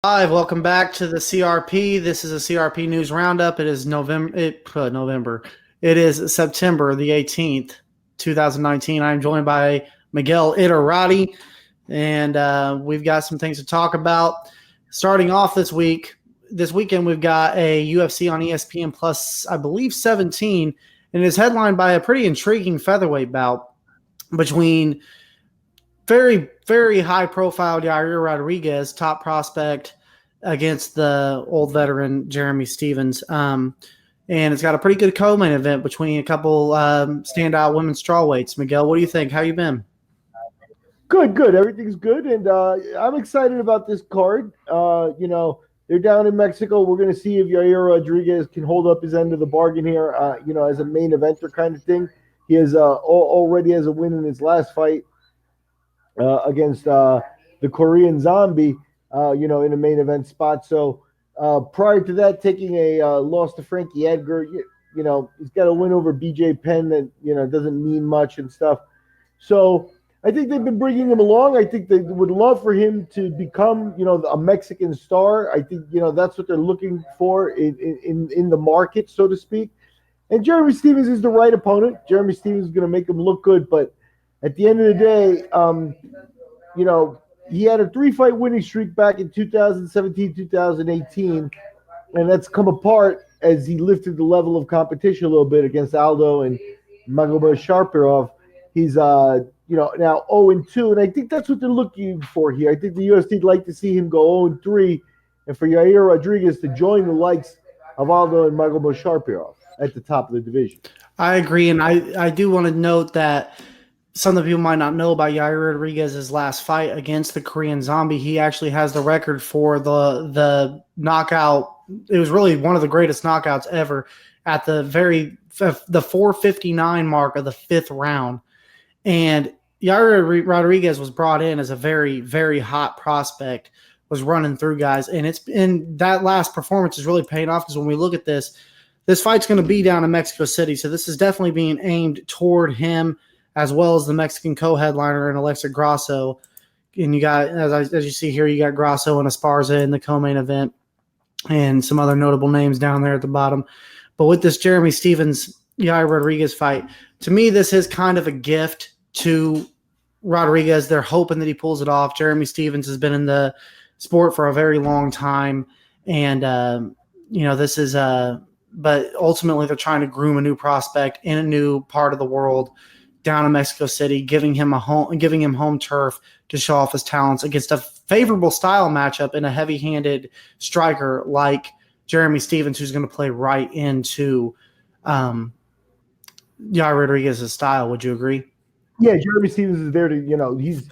Hi, welcome back to the CRP. This is a CRP News Roundup. It is November. It is September the 18th, 2019. I'm joined by Miguel Iterati, and we've got some things to talk about. Starting off this weekend, we've got a UFC on ESPN Plus, I believe 17, and it is headlined by a pretty intriguing featherweight bout between very, very high profile Yair Rodriguez, top prospect, against the old veteran Jeremy Stephens. And it's got a pretty good co-main event between a couple standout women's strawweights. Miguel, what do you think? How you been? Good. Everything's good, and I'm excited about this card. They're down in Mexico. We're going to see if Yair Rodriguez can hold up his end of the bargain here. As a main eventer kind of thing. He has already has a win in his last fight against the Korean Zombie. In a main event spot. So prior to that, taking a loss to Frankie Edgar, he's got a win over BJ Penn that doesn't mean much and stuff. So I think they've been bringing him along. I think they would love for him to become, a Mexican star. I think, that's what they're looking for in the market, so to speak. And Jeremy Stephens is the right opponent. Jeremy Stephens is going to make him look good. But at the end of the day, he had a 3-fight winning streak back in 2017, 2018, and that's come apart as he lifted the level of competition a little bit against Aldo and Magomedov. He's now 0-2, and I think that's what they're looking for here. I think the UFC would like to see him go 0-3, and for Yair Rodriguez to join the likes of Aldo and Magomedov at the top of the division. I agree, and I do want to note that some of the people might not know about Yair Rodriguez's last fight against the Korean Zombie. He actually has the record for the knockout. It was really one of the greatest knockouts ever at the 4:59 mark of the 5th round. And Yair Rodriguez was brought in as a very, very hot prospect, was running through guys. And that last performance is really paying off because when we look at this fight's going to be down in Mexico City. So this is definitely being aimed toward him, as well as the Mexican co-headliner and Alexa Grasso. And you got, as you see here, you got Grasso and Esparza in the co-main event and some other notable names down there at the bottom. But with this Jeremy Stephens, Yair Rodriguez fight, to me, this is kind of a gift to Rodriguez. They're hoping that he pulls it off. Jeremy Stephens has been in the sport for a very long time. And, this is but ultimately they're trying to groom a new prospect in a new part of the world down in Mexico City, giving him home turf to show off his talents against a favorable style matchup and a heavy-handed striker like Jeremy Stephens, who's going to play right into Yair Rodriguez's style. Would you agree? Yeah, Jeremy Stephens is there to, his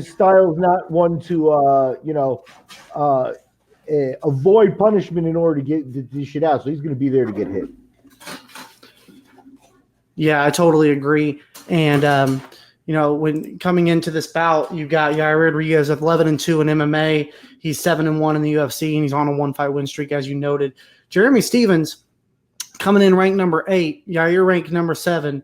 style is not one to, avoid punishment in order to get the shit out. So he's going to be there to get hit. Yeah, I totally agree. And, when coming into this bout, you've got Yair Rodriguez at 11-2 in MMA. He's 7-1 in the UFC, and he's on a 1-fight win streak, as you noted. Jeremy Stephens coming in ranked number 8, Yair ranked number 7.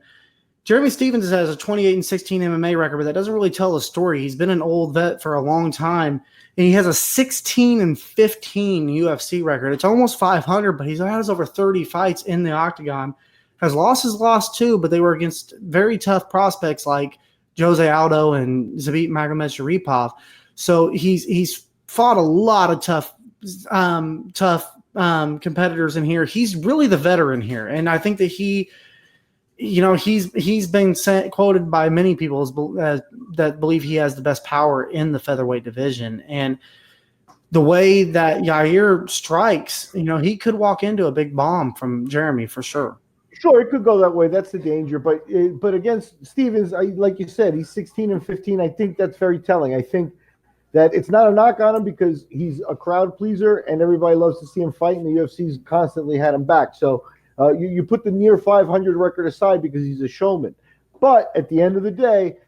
Jeremy Stephens has a 28-16 MMA record, but that doesn't really tell the story. He's been an old vet for a long time, and he has a 16-15 UFC record. It's almost 500, but he has over 30 fights in the octagon. Has lost too, but they were against very tough prospects like Jose Aldo and Zabit Magomedov. So he's fought a lot of tough competitors in here. He's really the veteran here, and I think that he's been quoted by many people that believe he has the best power in the featherweight division. And the way that Yair strikes, he could walk into a big bomb from Jeremy for sure. Sure, it could go that way. That's the danger. But against Stephens, like you said, he's 16-15. I think that's very telling. I think that it's not a knock on him because he's a crowd pleaser and everybody loves to see him fight, and the UFC's constantly had him back. So you put the near 500 record aside because he's a showman. But at the end of the day,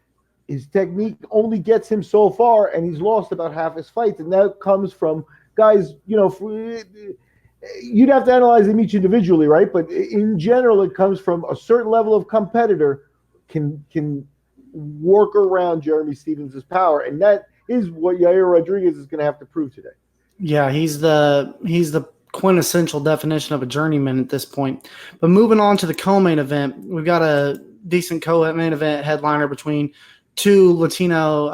his technique only gets him so far, and he's lost about half his fights. And that comes from guys, you'd have to analyze them each individually, right? But in general, it comes from a certain level of competitor can work around Jeremy Stephens' power, and that is what Yair Rodriguez is going to have to prove today. Yeah, he's the quintessential definition of a journeyman at this point. But moving on to the co-main event, we've got a decent co-main event headliner between two Latino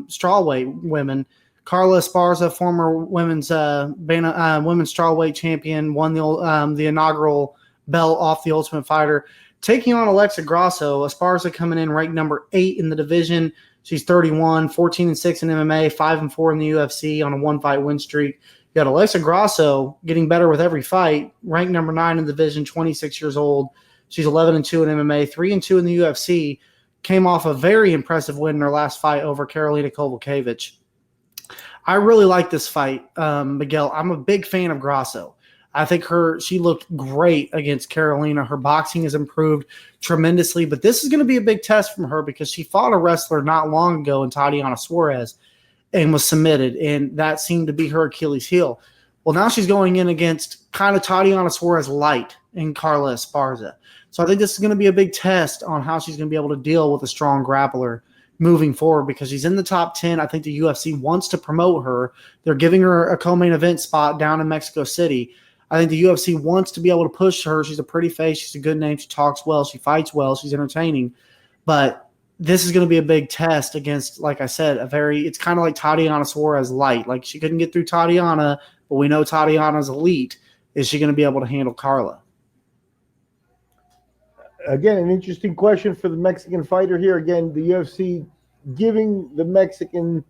strawweight women. Carla Esparza, former women's strawweight champion, won the inaugural belt off the Ultimate Fighter, taking on Alexa Grasso. Esparza coming in ranked number 8 in the division. She's 31, 14-6 in MMA, 5-4 in the UFC on a 1-fight win streak. You got Alexa Grasso getting better with every fight, ranked number 9 in the division, 26 years old. She's 11-2 in MMA, 3-2 in the UFC. Came off a very impressive win in her last fight over Karolina Kowalkiewicz. I really like this fight, Miguel. I'm a big fan of Grasso. I think she looked great against Karolina. Her boxing has improved tremendously, but this is going to be a big test from her because she fought a wrestler not long ago in Tatiana Suarez and was submitted, and that seemed to be her Achilles heel. Well, now she's going in against kind of Tatiana Suarez light in Carla Esparza. So I think this is going to be a big test on how she's going to be able to deal with a strong grappler moving forward because she's in the top 10. I think the UFC wants to promote her. They're giving her a co-main event spot down in Mexico City. I think the UFC wants to be able to push her. She's a pretty face. She's a good name. She talks well. She fights well. She's entertaining. But this is going to be a big test against, like I said, it's kind of like Tatiana Suarez light. Like she couldn't get through Tatiana, but we know Tatiana's elite. Is she going to be able to handle Carla? Again, an interesting question for the Mexican fighter here. Again, the UFC giving the Mexican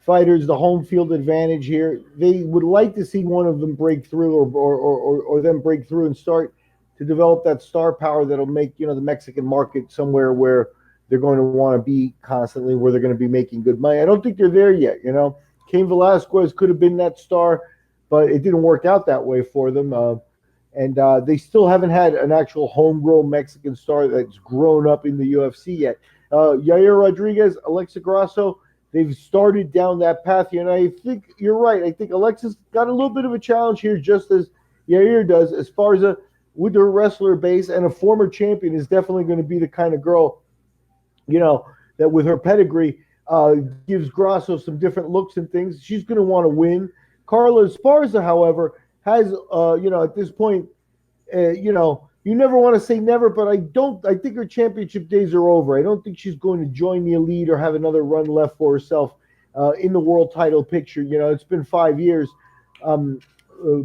fighters the home field advantage here. They would like to see one of them break through or them break through and start to develop that star power that'll make, the Mexican market somewhere where they're going to want to be constantly, where they're going to be making good money. I don't think they're there yet, Cain Velasquez could have been that star, but it didn't work out that way for them. And they still haven't had an actual homegrown Mexican star that's grown up in the UFC yet. Yair Rodriguez, Alexa Grasso, they've started down that path here, and I think you're right. I think Alexa's got a little bit of a challenge here, just as Yair does. Esparza, with her wrestler base and a former champion, is definitely going to be the kind of girl, that with her pedigree gives Grasso some different looks and things. She's going to want to win. Carla Esparza, however, has, at this point, you never want to say never, but I think her championship days are over. I don't think she's going to join the elite or have another run left for herself in the world title picture. It's been 5 years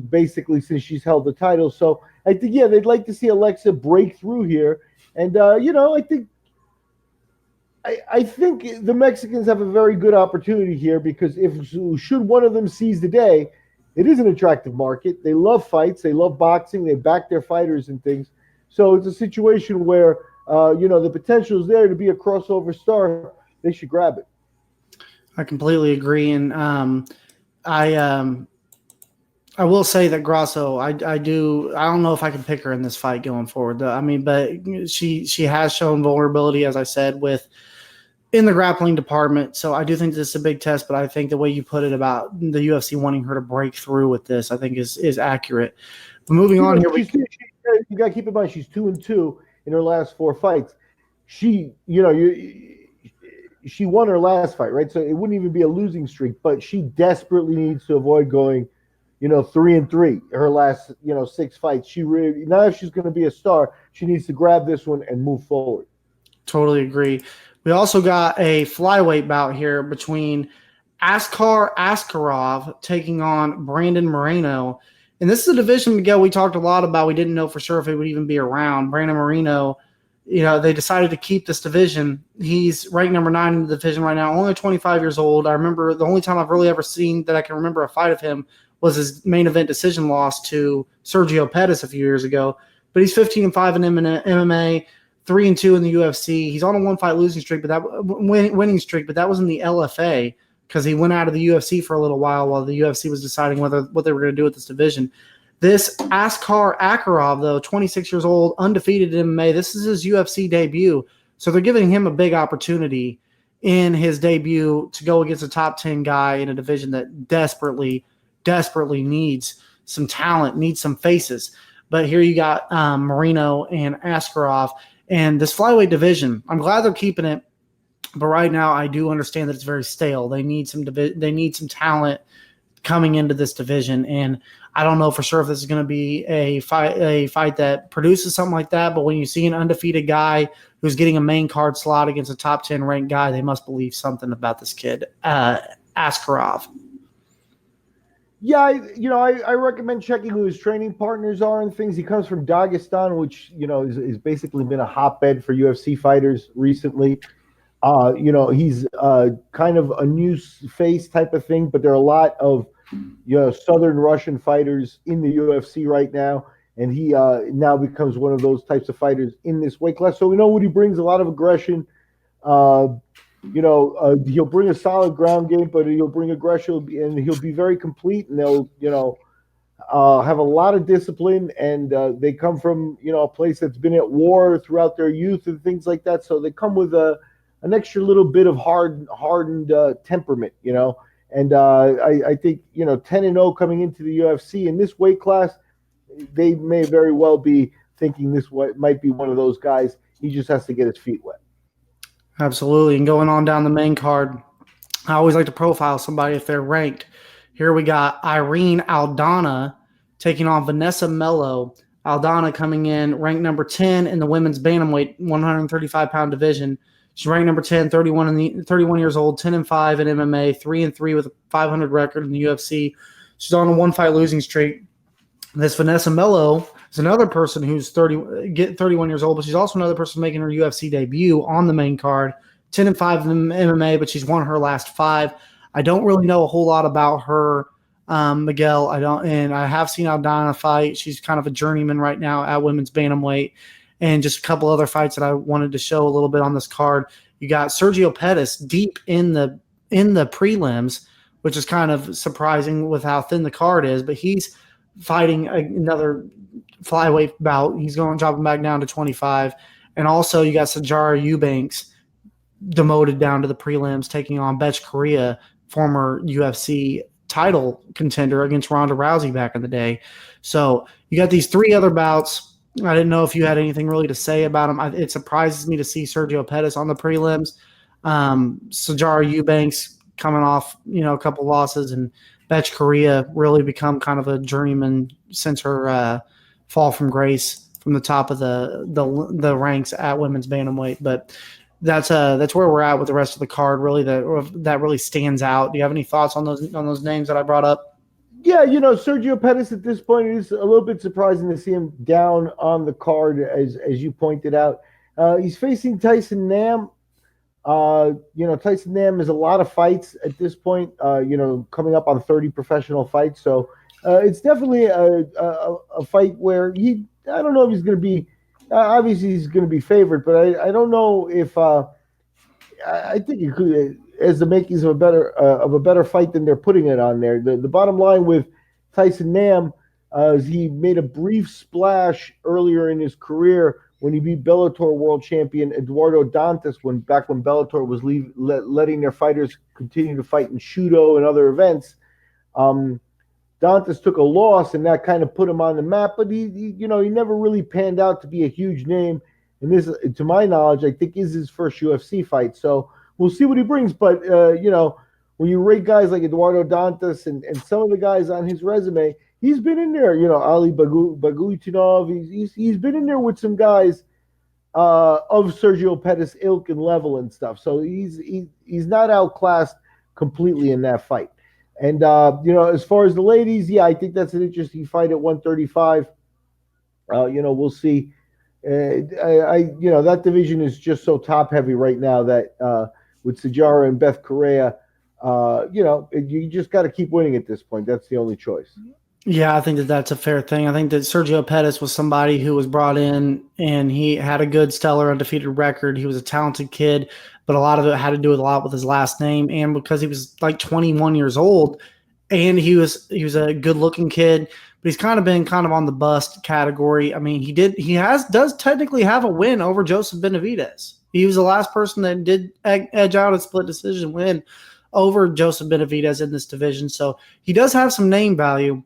basically since she's held the title. So I think, they'd like to see Alexa break through here. And, I think the Mexicans have a very good opportunity here because should one of them seize the day, it is an attractive market. They love fights. They love boxing. They back their fighters and things. So it's a situation where, the potential is there to be a crossover star. They should grab it. I completely agree. And I will say that Grasso, I don't know if I can pick her in this fight going forward. But she has shown vulnerability, as I said, in the grappling department. So I do think this is a big test, but I think the way you put it about the UFC wanting her to break through with this, I think is accurate. But moving on here, you got to keep in mind she's 2-2 in her last 4 fights. She won her last fight, right? So it wouldn't even be a losing streak, but she desperately needs to avoid going, 3-3 her last, 6 fights. She really, now if she's going to be a star, she needs to grab this one and move forward. Totally agree. We also got a flyweight bout here between Askar Askarov taking on Brandon Moreno. And this is a division, Miguel, we talked a lot about. We didn't know for sure if it would even be around. Brandon Moreno, they decided to keep this division. He's ranked number 9 in the division right now, only 25 years old. I remember the only time I've really ever seen that I can remember a fight of him was his main event decision loss to Sergio Pettis a few years ago. But he's 15-5 in MMA, 3-2 in the UFC. He's on a 1-fight losing streak, but that winning streak, but that was in the LFA because he went out of the UFC for a little while the UFC was deciding what they were going to do with this division. This Askar Askarov, though, 26 years old, undefeated in MMA. This is his UFC debut, so they're giving him a big opportunity in his debut to go against a top 10 guy in a division that desperately needs some talent, needs some faces. But here you got Moreno and Askarov. And this flyweight division, I'm glad they're keeping it, but right now I do understand that it's very stale. They need some talent coming into this division. And I don't know for sure if this is going to be a fight that produces something like that. But when you see an undefeated guy who's getting a main card slot against a top 10 ranked guy, they must believe something about this kid. Ask Karov. Yeah, I recommend checking who his training partners are and things. He comes from Dagestan, which, is basically been a hotbed for UFC fighters recently. He's kind of a new face type of thing, but there are a lot of, Southern Russian fighters in the UFC right now. And he now becomes one of those types of fighters in this weight class. So we know what he brings, a lot of aggression. He'll bring a solid ground game, but he'll bring aggression, and he'll be very complete. And they'll, have a lot of discipline, and they come from, a place that's been at war throughout their youth and things like that. So they come with an extra little bit of hardened temperament, And I think 10-0 coming into the UFC in this weight class, they may very well be thinking this might be one of those guys. He just has to get his feet wet. Absolutely. And going on down the main card, I always like to profile somebody if they're ranked. Here we got Irene Aldana taking on Vanessa Melo. Aldana coming in ranked number 10 in the women's bantamweight 135-pound division. She's ranked number 10, 31 years old, 10-5 in MMA, 3-3 with a 500 record in the UFC. She's on a one-fight losing streak. This Vanessa Melo is another person who's 31 years old, but she's also another person making her UFC debut on the main card, 10-5 in MMA, but she's won her last 5. I don't really know a whole lot about her, Miguel. And I have seen Aldana fight. She's kind of a journeyman right now at women's bantamweight, and just a couple other fights that I wanted to show a little bit on this card. You got Sergio Pettis deep in the prelims, which is kind of surprising with how thin the card is, but he's fighting another flyweight bout. He's going to drop him back down to 25. And also you got Sajara Eubanks demoted down to the prelims, taking on Betch Correa, former UFC title contender against Ronda Rousey back in the day. So you got these 3 other bouts. I didn't know if you had anything really to say about them. It surprises me to see Sergio Pettis on the prelims. Sajara Eubanks coming off, a couple losses, and Betch Correa really become kind of a journeyman since her fall from grace from the top of the ranks at women's bantamweight. But that's where we're at with the rest of the card. Really, that really stands out. Do you have any thoughts on those names that I brought up? Yeah, Sergio Pettis at this point, is a little bit surprising to see him down on the card, as you pointed out. He's facing Tyson Nam. Tyson Nam has a lot of fights at this point, coming up on 30 professional fights. So it's definitely a fight where I don't know if he's going to be, obviously he's going to be favored, but I don't know if, I think it could, as the makings of a better fight than they're putting it on there. The bottom line with Tyson Nam is he made a brief splash earlier in his career when he beat Bellator world champion Eduardo Dantas when Bellator was letting their fighters continue to fight in Shudo and other events. Dantas took a loss, and that kind of put him on the map, but he never really panned out to be a huge name. And this, to my knowledge, I think is his first UFC fight. So we'll see what he brings. But, when you rate guys like Eduardo Dantas and some of the guys on his resume, he's been in there, Ali Bagutinov. He's been in there with some guys of Sergio Pettis ilk and level and stuff. So he's not outclassed completely in that fight. And as far as the ladies, yeah, I think that's an interesting fight at 135. We'll see. That division is just so top heavy right now that with Sajara and Beth Correa, you just got to keep winning at this point. That's the only choice. Yeah, I think that's a fair thing. I think that Sergio Pettis was somebody who was brought in, and he had a good, stellar, undefeated record. He was a talented kid, but a lot of it had to do with his last name, and because he was like 21 years old, and he was a good-looking kid, but he's kind of been on the bust category. I mean, he does technically have a win over Joseph Benavidez. He was the last person that did edge out a split decision win over Joseph Benavidez in this division, so he does have some name value.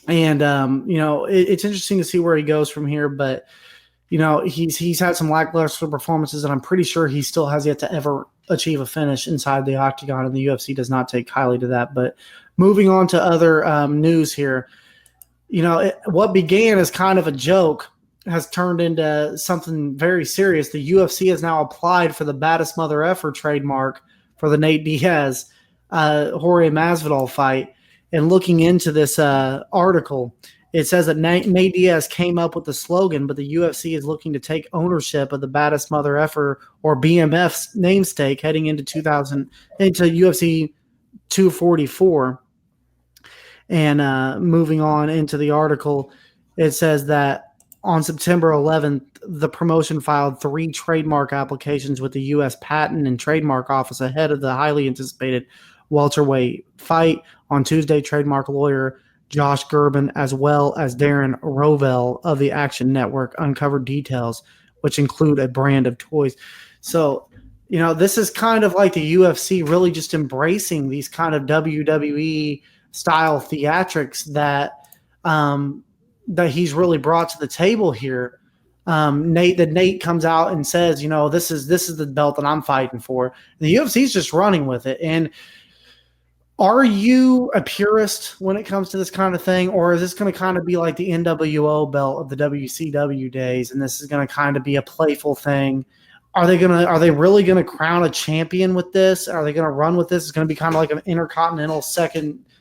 And, it's interesting to see where he goes from here. But, he's had some lackluster performances, and I'm pretty sure he still has yet to ever achieve a finish inside the octagon, and the UFC does not take highly to that. But moving on to other news here. What began as kind of a joke has turned into something very serious. The UFC has now applied for the baddest mother effer trademark for the Nate Diaz Jorge Masvidal fight. And looking into this article, it says that Nate Diaz came up with the slogan, but the UFC is looking to take ownership of the baddest mother effer, or BMF's namesake, heading into UFC 244. And moving on into the article, it says that on September 11th, the promotion filed 3 trademark applications with the U.S. Patent and Trademark Office ahead of the highly anticipated welterweight fight. On Tuesday, trademark lawyer Josh Gerben, as well as Darren Rovell of the Action Network, uncovered details, which include a brand of toys. So, this is kind of like the UFC really just embracing these kind of WWE style theatrics that he's really brought to the table here. Nate comes out and says, this is the belt that I'm fighting for. The UFC is just running with it. And are you a purist when it comes to this kind of thing, or is this going to kind of be like the NWO belt of the WCW days, and this is going to kind of be a playful thing? Are they really going to crown a champion with this? Are they going to run with this? It's going to be kind of like an intercontinental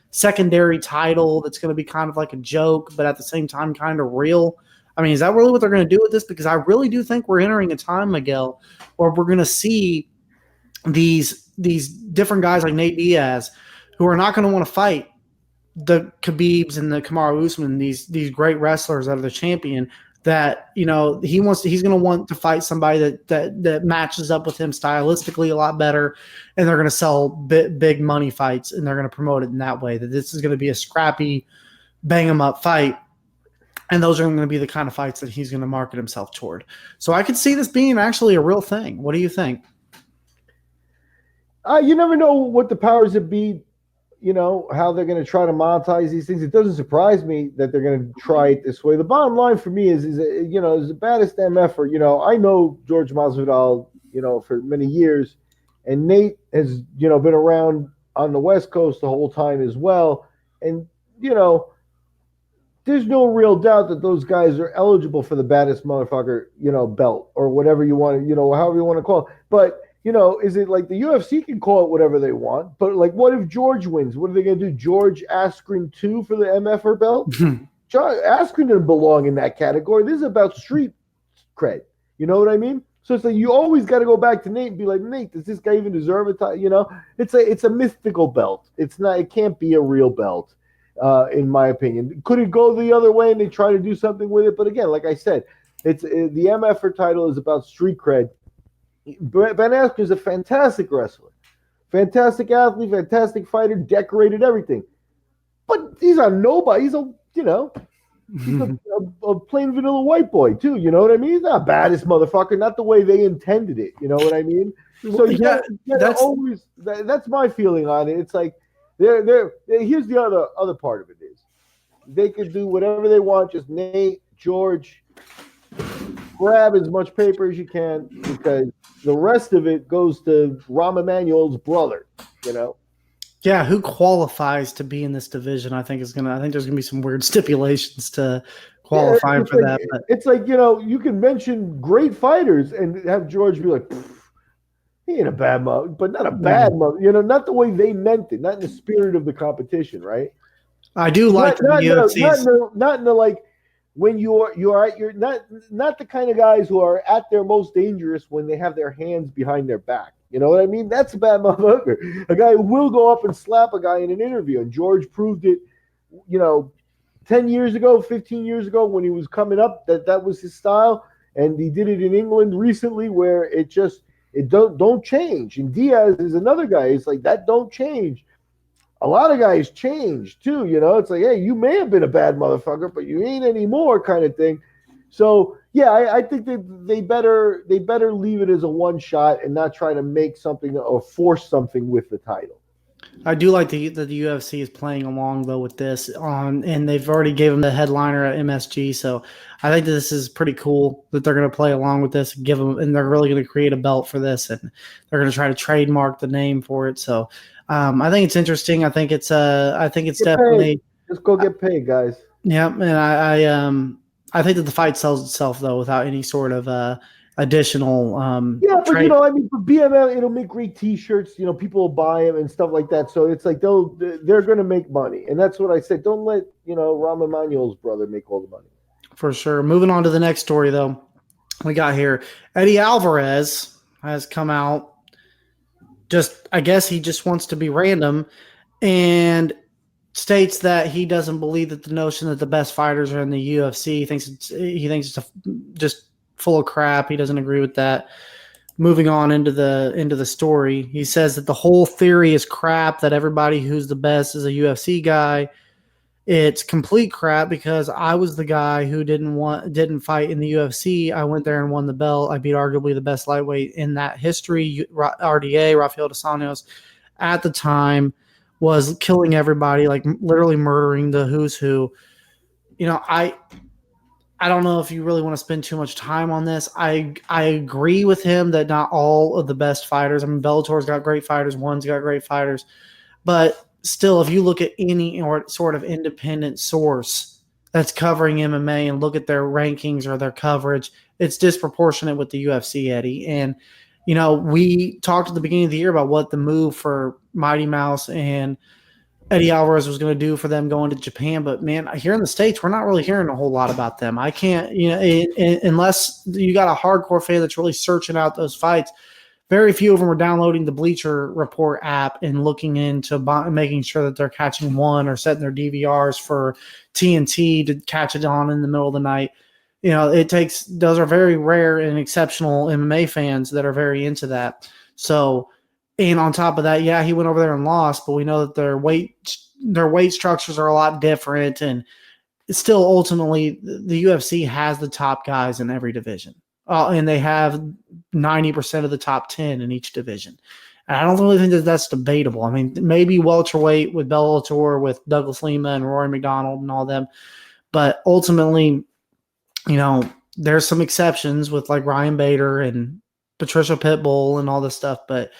secondary title that's going to be kind of like a joke, but at the same time kind of real. I mean, is that really what they're going to do with this? Because I really do think we're entering a time, Miguel, where we're going to see these different guys like Nate Diaz who are not going to want to fight the Khabibs and the Kamaru Usman, these great wrestlers that are the champion, that he's going to want to fight somebody that matches up with him stylistically a lot better, and they're going to sell big money fights, and they're going to promote it in that way, that this is going to be a scrappy, bang 'em up fight, and those are going to be the kind of fights that he's going to market himself toward. So I could see this being actually a real thing. What do you think? You never know what the powers that be, how they're going to try to monetize these things. It doesn't surprise me that they're going to try it this way. The bottom line for me is the baddest MF. I know George Masvidal, for many years, and Nate has, been around on the West Coast the whole time as well. And, there's no real doubt that those guys are eligible for the baddest motherfucker, belt, or whatever you want to, however you want to call it. But, is it like the UFC can call it whatever they want? But like, what if George wins? What are they going to do? George Askren 2 for the MFR belt? Askren didn't belong in that category. This is about street cred. You know what I mean? So it's like you always got to go back to Nate and be like, Nate, does this guy even deserve a title? It's a mythical belt. It's not. It can't be a real belt, in my opinion. Could it go the other way and they try to do something with it? But again, like I said, the MFR title is about street cred. Ben Askren is a fantastic wrestler, fantastic athlete, fantastic fighter, decorated everything. But he's a nobody. He's a plain vanilla white boy too. You know what I mean? He's not baddest motherfucker. Not the way they intended it. You know what I mean? So that's my feeling on it. It's like here's the other part of it is they could do whatever they want. Just Nate, George, grab as much paper as you can, because the rest of it goes to Rahm Emanuel's brother, Yeah, who qualifies to be in this division? I think there's gonna be some weird stipulations to qualify for that. But it's like, you can mention great fighters and have George be like, he ain't a bad mother, but not a bad mother, not the way they meant it, not in the spirit of the competition, right? I do like not in the like, when you're at your not the kind of guys who are at their most dangerous when they have their hands behind their back. You know what I mean? That's a bad motherfucker. A guy who will go up and slap a guy in an interview. And George proved it, 10 years ago, 15 years ago when he was coming up, that was his style. And he did it in England recently where it don't change. And Diaz is another guy. It's like that don't change. A lot of guys change too, It's like, hey, you may have been a bad motherfucker, but you ain't anymore, kind of thing. So yeah, I think that they better leave it as a one shot and not try to make something or force something with the title. I do like that the UFC is playing along though with this and they've already gave him the headliner at MSG. So I think that this is pretty cool that they're going to play along with this and give them, and they're really going to create a belt for this, and they're going to try to trademark the name for it. So I think it's interesting. I think it's Get paid. definitely, Just go get paid, guys. yeah. And I think that the fight sells itself though without any sort of additional Yeah, but trade. I mean, for BMF, it'll make great T-shirts. People will buy them and stuff like that. So it's like they're going to make money, and that's what I said. Don't let Rahm Emanuel's brother make all the money. For sure. Moving on to the next story, though, we got here Eddie Alvarez has come out. I guess he just wants to be random and states that he doesn't believe that the notion that the best fighters are in the UFC. He thinks it's just full of crap. He doesn't agree with that. Moving on into the story, he says that the whole theory is crap. That everybody who's the best is a UFC guy. It's complete crap because I was the guy who didn't fight in the UFC. I went there and won the belt. I beat arguably the best lightweight in that history, RDA, Rafael dos Anjos, at the time was killing everybody, like literally murdering the who's who. I don't know if you really want to spend too much time on this. I agree with him that not all of the best fighters. I mean, Bellator's got great fighters, One's got great fighters, but still, if you look at any sort of independent source that's covering MMA and look at their rankings or their coverage, it's disproportionate with the UFC, Eddie. And, we talked at the beginning of the year about what the move for Mighty Mouse and Eddie Alvarez was going to do for them going to Japan. But, man, here in the States, we're not really hearing a whole lot about them. I can't, unless you got a hardcore fan that's really searching out those fights. Very few of them are downloading the Bleacher Report app and looking into making sure that they're catching one or setting their DVRs for TNT to catch it on in the middle of the night. Those are very rare and exceptional MMA fans that are very into that. So, and on top of that, yeah, he went over there and lost, but we know that their weight structures are a lot different, and still ultimately the UFC has the top guys in every division. And they have 90% of the top 10 in each division. And I don't really think that that's debatable. I mean, maybe welterweight with Bellator, with Douglas Lima and Rory McDonald and all them. But ultimately, there's some exceptions with like Ryan Bader and Patricia Pitbull and all this stuff. But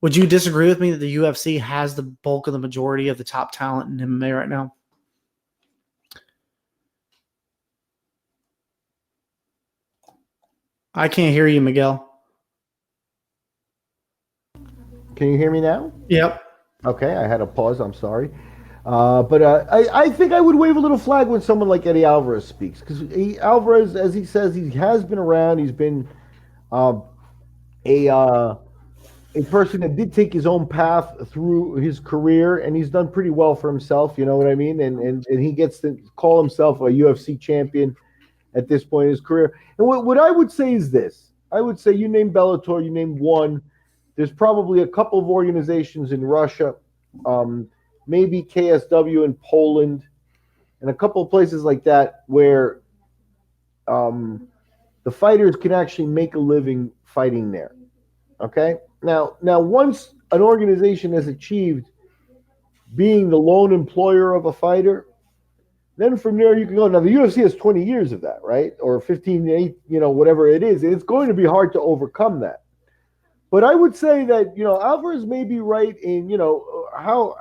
would you disagree with me that the UFC has the bulk of the majority of the top talent in MMA right now? I can't hear you, Miguel. Can you hear me now? Yep. Okay, I had a pause. I'm sorry. But I think I would wave a little flag when someone like Eddie Alvarez speaks. Because Alvarez, as he says, he has been around. He's been a person that did take his own path through his career, and he's done pretty well for himself. You know what I mean? And he gets to call himself a UFC champion at this point in his career. And what I would say is this. I would say you name Bellator, you name one. There's probably a couple of organizations in Russia, maybe KSW in Poland, and a couple of places like that where the fighters can actually make a living fighting there. Okay? Now, once an organization has achieved being the lone employer of a fighter, then from there you can go. Now, the UFC has 20 years of that, right? Or 15, 8, whatever it is. It's going to be hard to overcome that. But I would say that, Alvarez may be right in, how,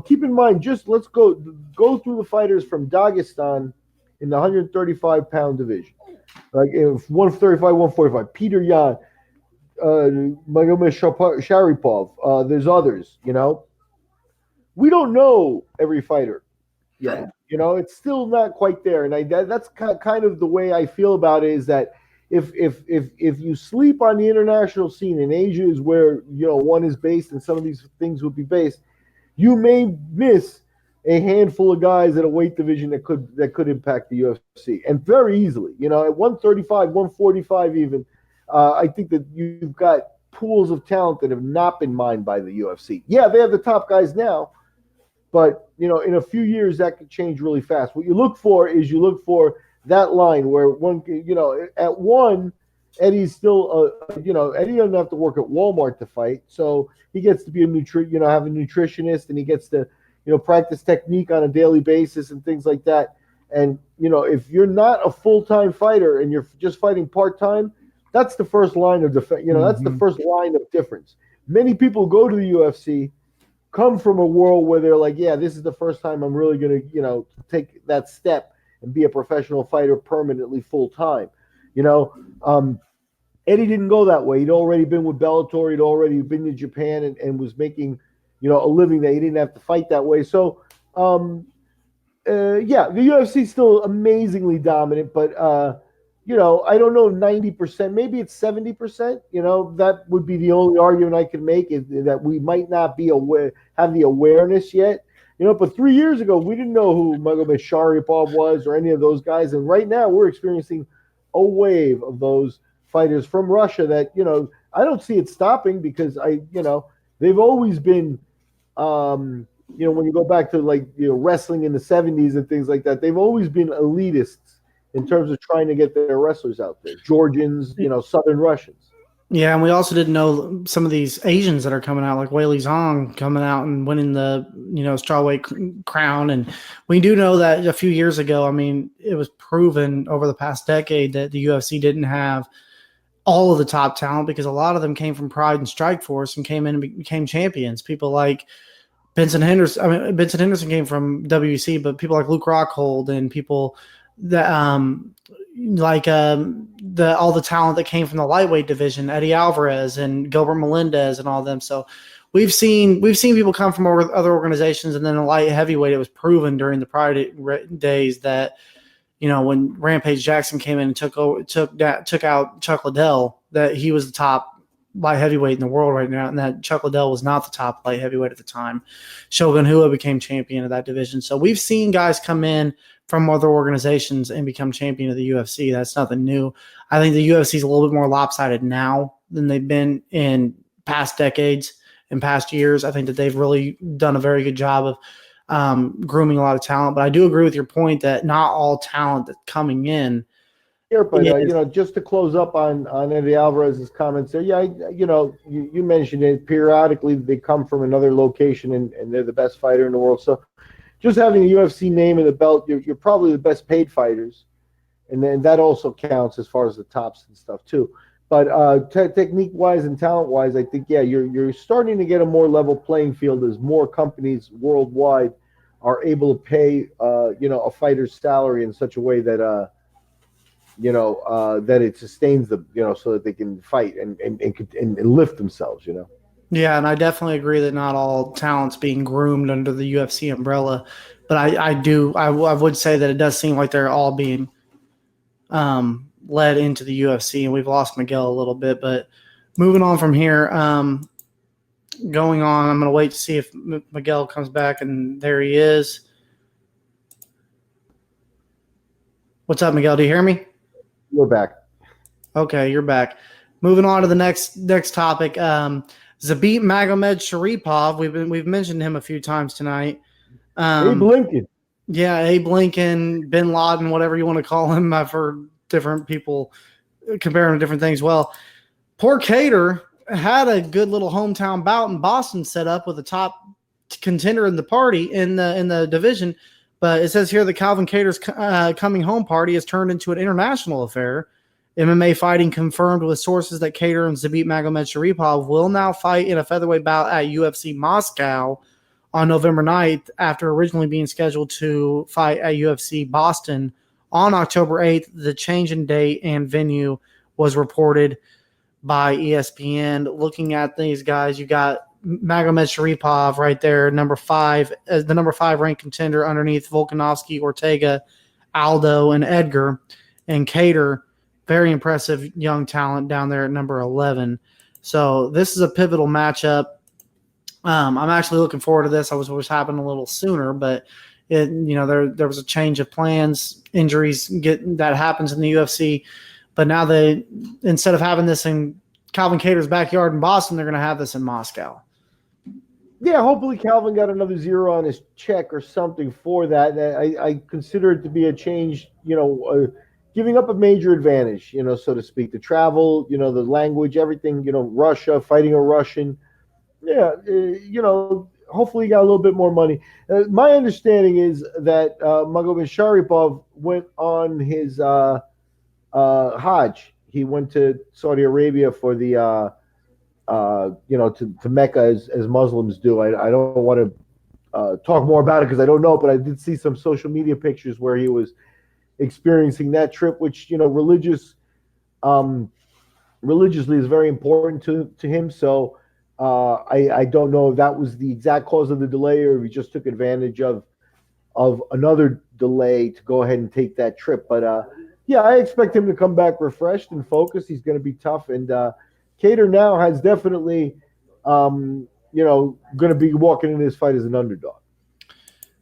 keep in mind, just let's go through the fighters from Dagestan in the 135-pound division. Like 135, 145. Peter Yan, Magomed Sharipov. There's others, We don't know every fighter yet. It's still not quite there. And that's kind of the way I feel about it, is that if you sleep on the international scene, and Asia is where one is based and some of these things will be based, you may miss a handful of guys at a weight division that could impact the UFC, and very easily. At 135, 145 even, I think that you've got pools of talent that have not been mined by the UFC. Yeah, they have the top guys now, but in a few years that could change really fast. What you look for is that line where one, at one, Eddie's still, Eddie doesn't have to work at Walmart to fight, so he gets to be have a nutritionist, and he gets to, practice technique on a daily basis and things like that. And if you're not a full-time fighter and you're just fighting part-time, that's the first line of defense. That's the first line of difference. Many people go to the UFC, come from a world where they're like, yeah, this is the first time I'm really going to, take that step and be a professional fighter permanently full-time. Eddie didn't go that way. He'd already been with Bellator. He'd already been to Japan and was making, a living that he didn't have to fight that way. So, the UFC is still amazingly dominant, but, I don't know, 90%, maybe it's 70%. That would be the only argument I could make, is that we might not be have the awareness yet. But 3 years ago, we didn't know who Magomed Sharipov was or any of those guys. And right now we're experiencing a wave of those fighters from Russia that, I don't see it stopping, because they've always been, when you go back to wrestling in the 70s and things like that, they've always been elitists in terms of trying to get their wrestlers out there. Georgians, Southern Russians. Yeah, and we also didn't know some of these Asians that are coming out, like Weili Zhang coming out and winning the, strawweight crown. And we do know that a few years ago, it was proven over the past decade that the UFC didn't have all of the top talent, because a lot of them came from Pride and Strikeforce and came in and became champions. People like Benson Henderson. Benson Henderson came from WC, but people like Luke Rockhold and people that all the talent that came from the lightweight division, Eddie Alvarez and Gilbert Melendez and all of them. So we've seen people come from other organizations, and then the light heavyweight, it was proven during the Pride days that, when Rampage Jackson came in and took out Chuck Liddell, that he was the top light heavyweight in the world right now, and that Chuck Liddell was not the top light heavyweight at the time. Shogun Rua became champion of that division. So we've seen guys come in from other organizations and become champion of the UFC. That's nothing new. I think the UFC is a little bit more lopsided now than they've been in past decades and past years. I think that they've really done a very good job of grooming a lot of talent. But I do agree with your point that not all talent that's coming in. Here, but just to close up on Eddie Alvarez's comments there, you mentioned it. Periodically, they come from another location and they're the best fighter in the world. So, just having a UFC name in the belt, you're probably the best paid fighters, and then that also counts as far as the tops and stuff too. But technique-wise and talent-wise, I think you're starting to get a more level playing field as more companies worldwide are able to pay a fighter's salary in such a way that that it sustains them, so that they can fight and lift themselves, Yeah, and I definitely agree that not all talent's being groomed under the UFC umbrella, but I would say that it does seem like they're all being led into the UFC, and we've lost Miguel a little bit. But moving on from here, going on, I'm going to wait to see if Miguel comes back, and there he is. What's up, Miguel? Do you hear me? We're back. Okay, you're back. Moving on to the next topic. Zabit Magomed-Sharipov. We've mentioned him a few times tonight. Abe Lincoln. Yeah, Abe Lincoln, Bin Laden, whatever you want to call him. I've heard different people compare him to different things. Well, poor Kattar had a good little hometown bout in Boston set up with a top contender in the party in the division. But it says here that Calvin Kattar's coming home party has turned into an international affair. MMA Fighting confirmed with sources that Kattar and Zabit Magomed-Sharipov will now fight in a featherweight bout at UFC Moscow on November 9th, after originally being scheduled to fight at UFC Boston on October 8th. The change in date and venue was reported by ESPN. Looking at these guys, you got Magomed-Sharipov right there, number 5, as the number 5 ranked contender underneath Volkanovski, Ortega, Aldo, and Edgar. And Kattar, very impressive young talent down there at number 11. So this is a pivotal matchup. I'm actually looking forward to this. I was happening a little sooner, but there was a change of plans, injuries that happens in the UFC. But now instead of having this in Calvin Kattar's backyard in Boston, they're going to have this in Moscow. Yeah, hopefully Calvin got another zero on his check or something for that. I consider it to be a change, giving up a major advantage, so to speak. The travel, the language, everything, Russia, fighting a Russian. Yeah, hopefully he got a little bit more money. My understanding is that Magomed Sharipov went on his Hajj. He went to Saudi Arabia for the, to Mecca as Muslims do. I don't want to talk more about it because I don't know, but I did see some social media pictures where he was experiencing that trip, which, religiously is very important to him. So I don't know if that was the exact cause of the delay or if he just took advantage of another delay to go ahead and take that trip. But yeah, I expect him to come back refreshed and focused. He's going to be tough. And Kattar now has definitely, going to be walking in this fight as an underdog.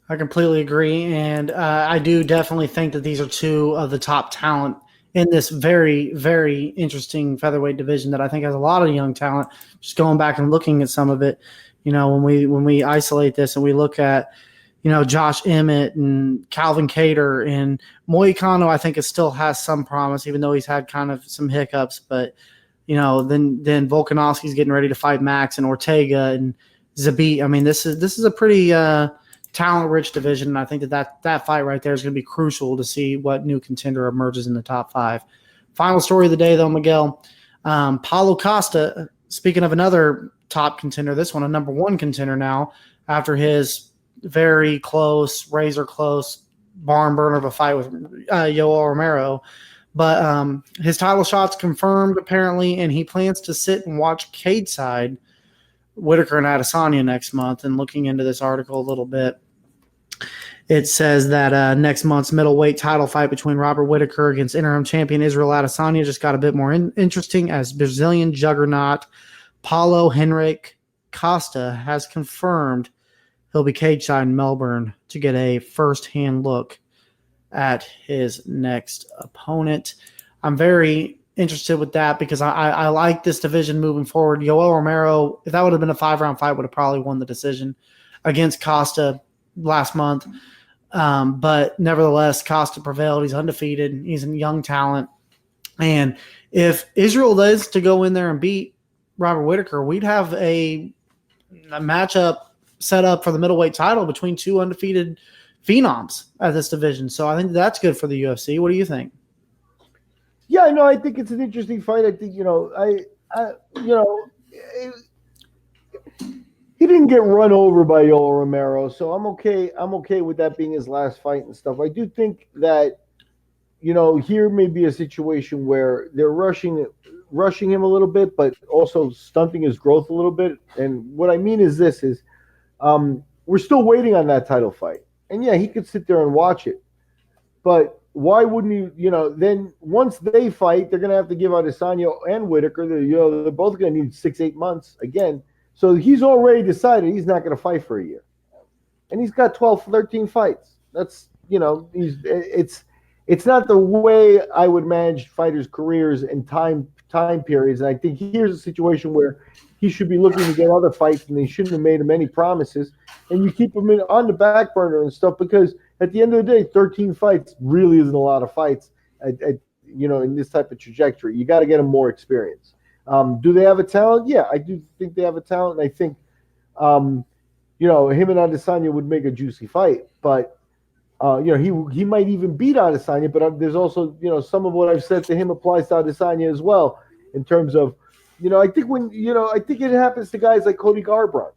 I completely agree. And I do definitely think that these are two of the top talent in this very, very interesting featherweight division that I think has a lot of young talent. Just going back and looking at some of it, when we isolate this and we look at, Josh Emmett and Calvin Kattar and Moicano, I think it still has some promise, even though he's had kind of some hiccups. But, then Volkanovski's getting ready to fight Max and Ortega and Zabit. I mean, this is a pretty talent-rich division, and I think that fight right there is going to be crucial to see what new contender emerges in the top 5. Final story of the day, though, Miguel. Paulo Costa, speaking of another top contender, this one a number 1 contender now after his very close, razor-close barn burner of a fight with Yoel Romero. But his title shot's confirmed, apparently, and he plans to sit and watch cageside Whittaker and Adesanya next month. And looking into this article a little bit, it says that next month's middleweight title fight between Robert Whittaker against interim champion Israel Adesanya just got a bit more interesting as Brazilian juggernaut Paulo Henrique Costa has confirmed he'll be cageside in Melbourne to get a first-hand look at his next opponent. I'm very interested with that because I like this division moving forward. Yoel Romero, if that would have been a 5-round fight, would have probably won the decision against Costa last month. But nevertheless, Costa prevailed. He's undefeated. He's a young talent. And if Israel is to go in there and beat Robert Whittaker, we'd have a matchup set up for the middleweight title between 2 undefeated phenoms at this division. So I think that's good for the UFC. What do you think? Yeah, no, I think it's an interesting fight. I think, he didn't get run over by Yoel Romero, so I'm okay. I'm okay with that being his last fight and stuff. I do think that, here may be a situation where they're rushing him a little bit, but also stunting his growth a little bit. And what I mean is we're still waiting on that title fight. And yeah, he could sit there and watch it. But why wouldn't he, then once they fight, they're going to have to give Adesanya and Whittaker, they're both going to need 6-8 months again. So he's already decided he's not going to fight for a year. And he's got 12, 13 fights. That's, it's not the way I would manage fighters' careers and time periods. And I think here's a situation where he should be looking to get other fights, and they shouldn't have made him any promises. And you keep him on the back burner and stuff because at the end of the day, 13 fights really isn't a lot of fights in this type of trajectory. You got to get him more experience. Do they have a talent? Yeah, I do think they have a talent. And I think, him and Adesanya would make a juicy fight. But, he might even beat Adesanya. But there's also, some of what I've said to him applies to Adesanya as well in terms of, I think I think it happens to guys like Cody Garbrandt,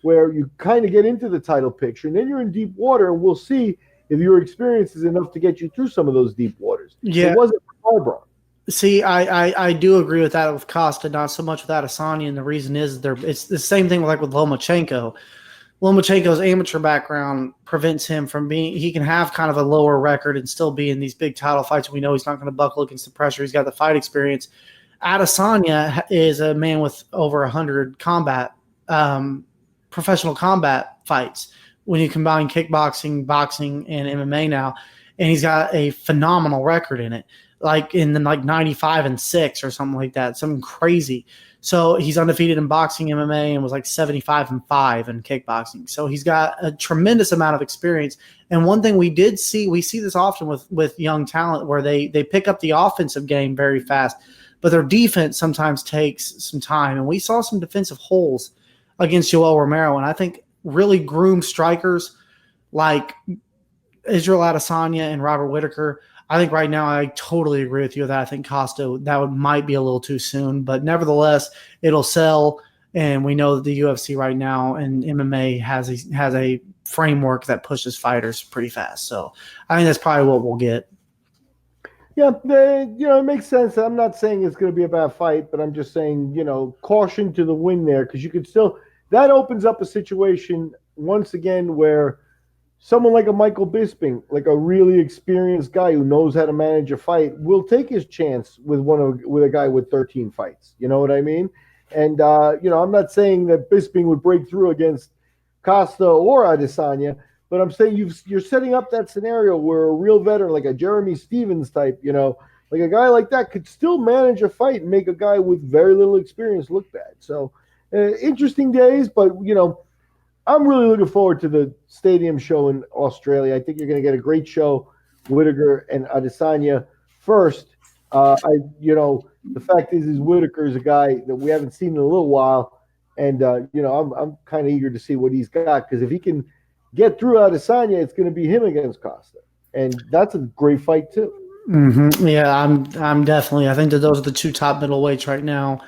where you kind of get into the title picture and then you're in deep water, and we'll see if your experience is enough to get you through some of those deep waters. Yeah. It wasn't for Garbrandt. See, I do agree with that with Costa, not so much with Adesanya, and the reason is it's the same thing with Lomachenko. Lomachenko's amateur background prevents him from he can have kind of a lower record and still be in these big title fights. We know he's not going to buckle against the pressure. He's got the fight experience. Adesanya is a man with over 100 professional combat fights when you combine kickboxing, boxing, and MMA now, and he's got a phenomenal record in it, like in the 95-6 or something like that, something crazy. So he's undefeated in boxing, MMA, and was like 75-5 in kickboxing. So he's got a tremendous amount of experience. And one thing we see this often with young talent, where they pick up the offensive game very fast, but their defense sometimes takes some time. And we saw some defensive holes against Yoel Romero, and I think really groomed strikers like Israel Adesanya and Robert Whittaker. I think right now I totally agree with you that I think Costa, might be a little too soon, but nevertheless, it'll sell. And we know that the UFC right now and MMA has a framework that pushes fighters pretty fast. So I think that's probably what we'll get. Yeah, it makes sense. I'm not saying it's going to be a bad fight, but I'm just saying, caution to the wind there, because you could still – that opens up a situation once again where someone like a Michael Bisping, like a really experienced guy who knows how to manage a fight, will take his chance with a guy with 13 fights. You know what I mean? And, I'm not saying that Bisping would break through against Costa or Adesanya, but I'm saying you're setting up that scenario where a real veteran, like a Jeremy Stevens type, like a guy like that could still manage a fight and make a guy with very little experience look bad. So interesting days, but, I'm really looking forward to the stadium show in Australia. I think you're going to get a great show, Whittaker and Adesanya first. The fact is Whittaker is a guy that we haven't seen in a little while, and I'm kind of eager to see what he's got, because if he can get through Adesanya, it's going to be him against Costa, and that's a great fight too. Mm-hmm. Yeah, I'm definitely. I think that those are the two top middleweights right now.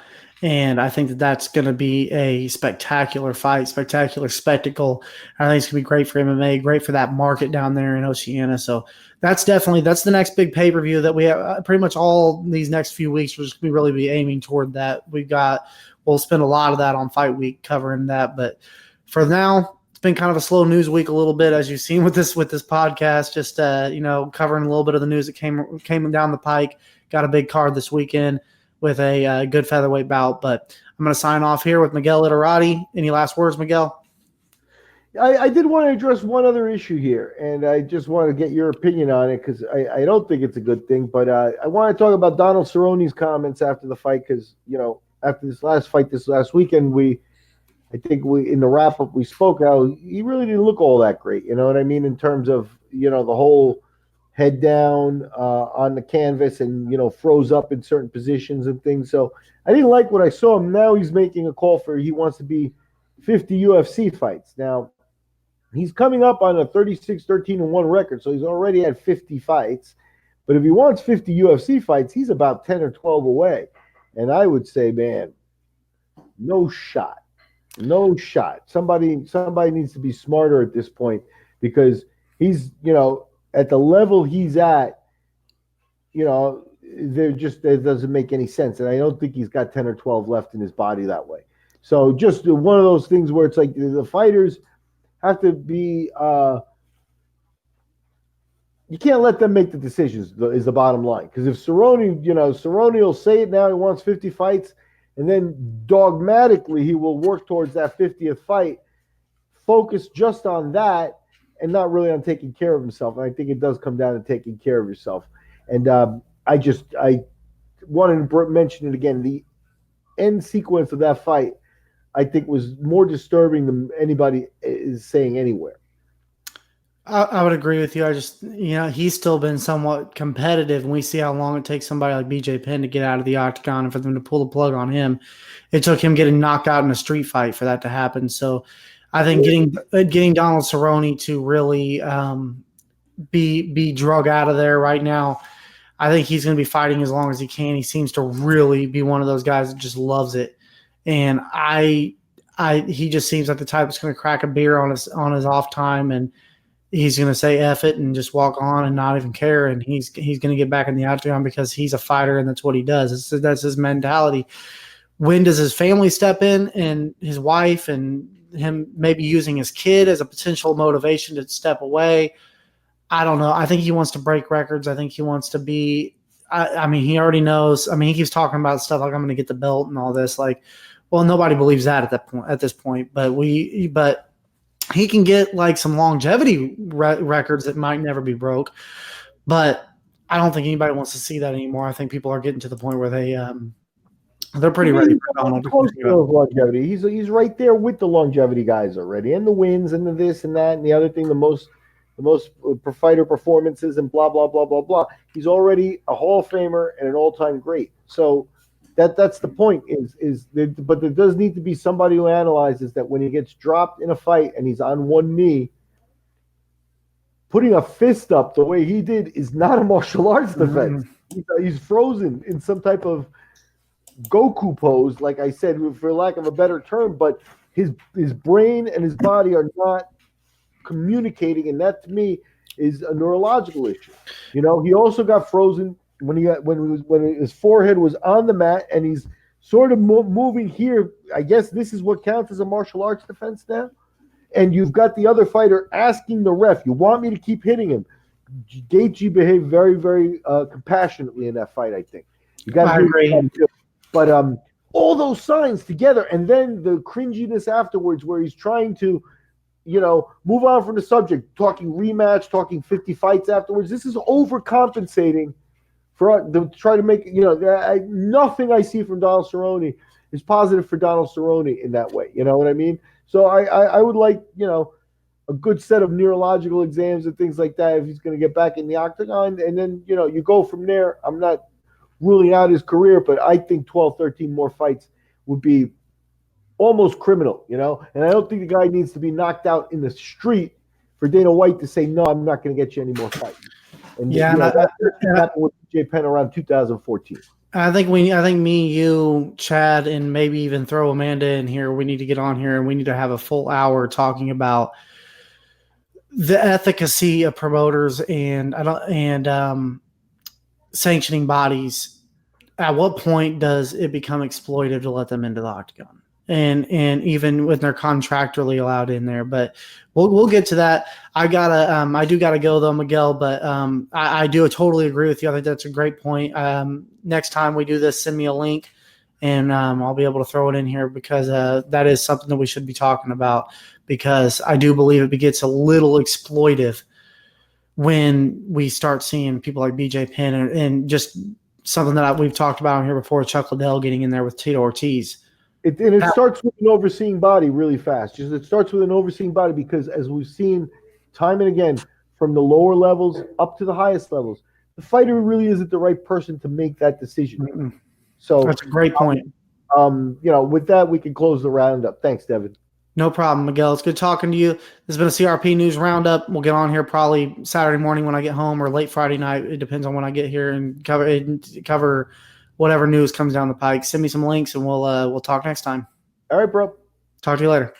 And I think that that's going to be a spectacular fight, spectacular spectacle. I think it's going to be great for MMA, great for that market down there in Oceania. So that's the next big pay-per-view that we have. Pretty much all these next few weeks, we're just going to really be aiming toward that. We'll spend a lot of that on Fight Week covering that. But for now, it's been kind of a slow news week a little bit, as you've seen with this podcast, just, covering a little bit of the news that came down the pike. Got a big card this weekend with a good featherweight bout. But I'm going to sign off here with Miguel Iterati. Any last words, Miguel? I did want to address one other issue here, and I just want to get your opinion on it, because I don't think it's a good thing. But I want to talk about Donald Cerrone's comments after the fight, because, after this last fight this last weekend, I think in the wrap-up we spoke how he really didn't look all that great, you know what I mean, in terms of, the whole head down on the canvas and, froze up in certain positions and things. So I didn't like what I saw him. Now he's making a call he wants to be 50 UFC fights. Now, he's coming up on a 36-13-1 record, so he's already had 50 fights. But if he wants 50 UFC fights, he's about 10 or 12 away. And I would say, man, no shot. No shot. Somebody needs to be smarter at this point, because he's, at the level he's at, it doesn't make any sense. And I don't think he's got 10 or 12 left in his body that way. So just one of those things where it's like the fighters have to be you can't let them make the decisions, is the bottom line. Because if Cerrone will say it now, he wants 50 fights, and then dogmatically he will work towards that 50th fight, focus just on that, and not really on taking care of himself. And I think it does come down to taking care of yourself. And I wanted to mention it again. The end sequence of that fight, I think, was more disturbing than anybody is saying anywhere. I would agree with you. I just, he's still been somewhat competitive, and we see how long it takes somebody like BJ Penn to get out of the octagon, and for them to pull the plug on him. It took him getting knocked out in a street fight for that to happen. So I think getting Donald Cerrone to really be drug out of there right now, I think he's going to be fighting as long as he can. He seems to really be one of those guys that just loves it, and he just seems like the type that's going to crack a beer on his off time, and he's going to say F it and just walk on and not even care, and he's going to get back in the octagon because he's a fighter and that's what he does. That's his mentality. When does his family step in, and his wife, and him maybe using his kid as a potential motivation to step away? I don't know. I think he wants to break records. I think he wants to be he already knows. He keeps talking about stuff like, I'm going to get the belt and all this. Like, well, nobody believes that at this point, but he can get like some longevity records that might never be broke, but I don't think anybody wants to see that anymore. I think people are getting to the point where They're pretty ready for Donald. Close to longevity. He's right there with the longevity guys already, and the wins, and the this and that, and the other thing. The most fighter performances, and blah blah blah blah blah. He's already a Hall of Famer and an all-time great. So that's the point. But there does need to be somebody who analyzes that when he gets dropped in a fight and he's on one knee, putting a fist up the way he did is not a martial arts defense. He's frozen in some type of Goku pose, like I said, for lack of a better term, but his brain and his body are not communicating, and that to me is a neurological issue. He also got frozen when his forehead was on the mat, and he's sort of moving here. I guess this is what counts as a martial arts defense now. And you've got the other fighter asking the ref, "You want me to keep hitting him?" Gaethje behaved very, very compassionately in that fight. I think you got to agree. But all those signs together, and then the cringiness afterwards, where he's trying to, move on from the subject, talking rematch, talking 50 fights afterwards. This is overcompensating for to try to make nothing I see from Donald Cerrone is positive for Donald Cerrone in that way. You know what I mean? So I would like a good set of neurological exams and things like that if he's going to get back in the octagon, and then you go from there. I'm not ruling out his career, but I think 12, 13 more fights would be almost criminal, And I don't think the guy needs to be knocked out in the street for Dana White to say, "No, I'm not going to get you any more fights." And that happened with J. Penn around 2014. I think me, you, Chad, and maybe even throw Amanda in here. We need to get on here and we need to have a full hour talking about the efficacy of promoters and sanctioning bodies. At what point does it become exploitive to let them into the octagon? And even when they're contractually allowed in there, but we'll get to that. I do gotta go though, Miguel. But I do totally agree with you. I think that's a great point. Next time we do this, send me a link, and I'll be able to throw it in here because that is something that we should be talking about. Because I do believe it gets a little exploitive when we start seeing people like BJ Penn and just something that we've talked about on here before, Chuck Liddell getting in there with Tito Ortiz. It starts with an overseeing body really fast. It starts with an overseeing body because, as we've seen time and again, from the lower levels up to the highest levels, the fighter really isn't the right person to make that decision. Mm-mm. So that's a great point. With that, we can close the roundup. Thanks, Devin. No problem, Miguel. It's good talking to you. This has been a CRP News Roundup. We'll get on here probably Saturday morning when I get home or late Friday night. It depends on when I get here and cover whatever news comes down the pike. Send me some links and we'll talk next time. All right, bro. Talk to you later.